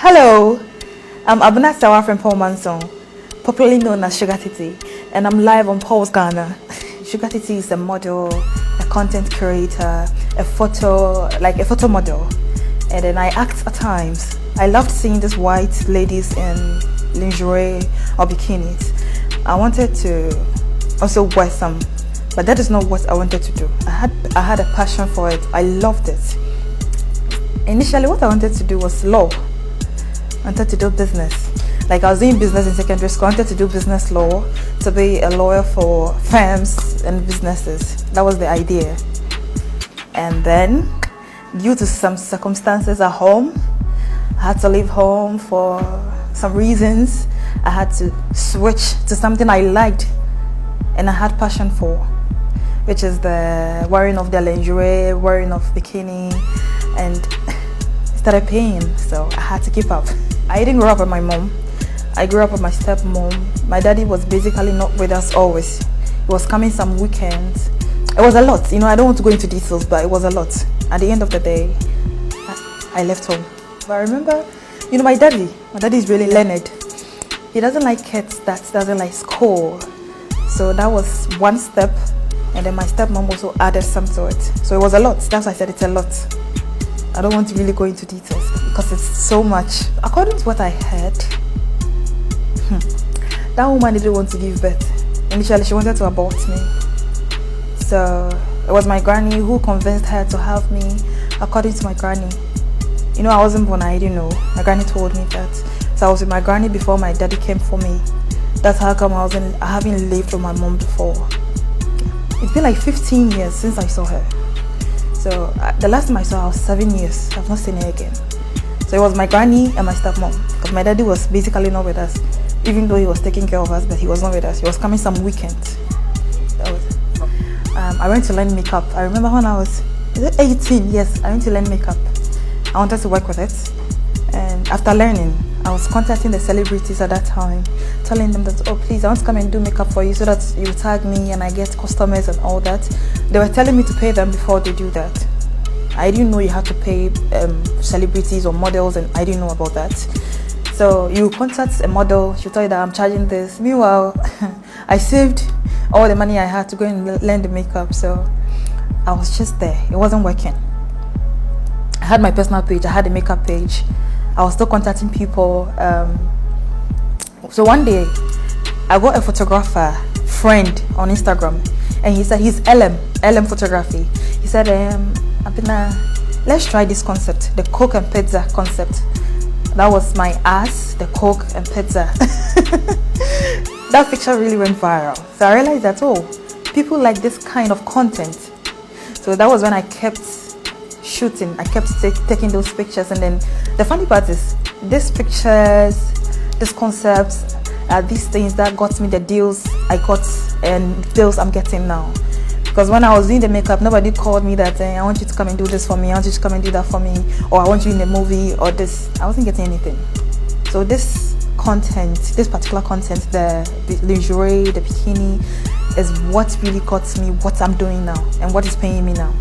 Hello, I'm Abuna Sawa from Paul Manson, popularly known as Sugar Titi, and I'm live on Pulse Ghana. Sugar Titi is a model, a content creator, a photo model, and then I act at times. I loved seeing these white ladies in lingerie or bikinis. I wanted to also wear some, but that is not what I wanted to do. I had a passion for it. I loved it. Initially, what I wanted to do was law. I wanted to do business. Like I was doing business in secondary school. I wanted to do business law, to be a lawyer for firms and businesses. That was the idea. And then, due to some circumstances at home, I had to leave home for some reasons. I had to switch to something I liked and I had passion for, which is the wearing of the lingerie, wearing of bikini, and it started paying, so I had to keep up. I didn't grow up with my mom. I grew up with my stepmom. My daddy was basically not with us always. He was coming some weekends. It was a lot, I don't want to go into details, but it was a lot. At the end of the day, I left home. But I remember, my daddy is really learned. He doesn't like kids that doesn't like school. So that was one step, and then my stepmom also added some to it. So it was a lot. That's why I said it's a lot. I don't want to really go into details because it's so much. According to what I heard, that woman didn't want to give birth. Initially, she wanted to abort me. So it was my granny who convinced her to have me, according to my granny. I wasn't born, I didn't know. My granny told me that. So I was with my granny before my daddy came for me. That's how come I haven't lived with my mom before. It's been like 15 years since I saw her. So the last time I saw her was 7 years. I've not seen her again. So it was my granny and my stepmom, because my daddy was basically not with us, even though he was taking care of us, but he was not with us. He was coming some weekends. That was it. I went to learn makeup. I remember when I was 18. Yes, I went to learn makeup. I wanted to work with it, and after learning, I was contacting the celebrities at that time, telling them that, oh please, I want to come and do makeup for you so that you tag me and I get customers and all that. They were telling me to pay them before they do that. I didn't know you had to pay celebrities or models, and I didn't know about that. So you contact a model, she'll tell you that I'm charging this. Meanwhile, I saved all the money I had to go and learn the makeup, so I was just there. It wasn't working. I had my personal page, I had a makeup page. I was still contacting people. So one day, I got a photographer friend on Instagram, and he said he's LM Photography. He said, Abina, let's try this concept, the Coke and pizza concept. That was my ass, the Coke and pizza. That picture really went viral. So I realized that, people like this kind of content. So that was when I kept shooting. I kept taking those pictures, and then the funny part is these pictures, these concepts, these things that got me the deals I got and deals I'm getting now. Because when I was doing the makeup, nobody called me that I want you to come and do this for me, I want you to come and do that for me, or I want you in the movie, or this. I wasn't getting anything. So this particular content, the lingerie, the bikini, is what really got me what I'm doing now and what is paying me now.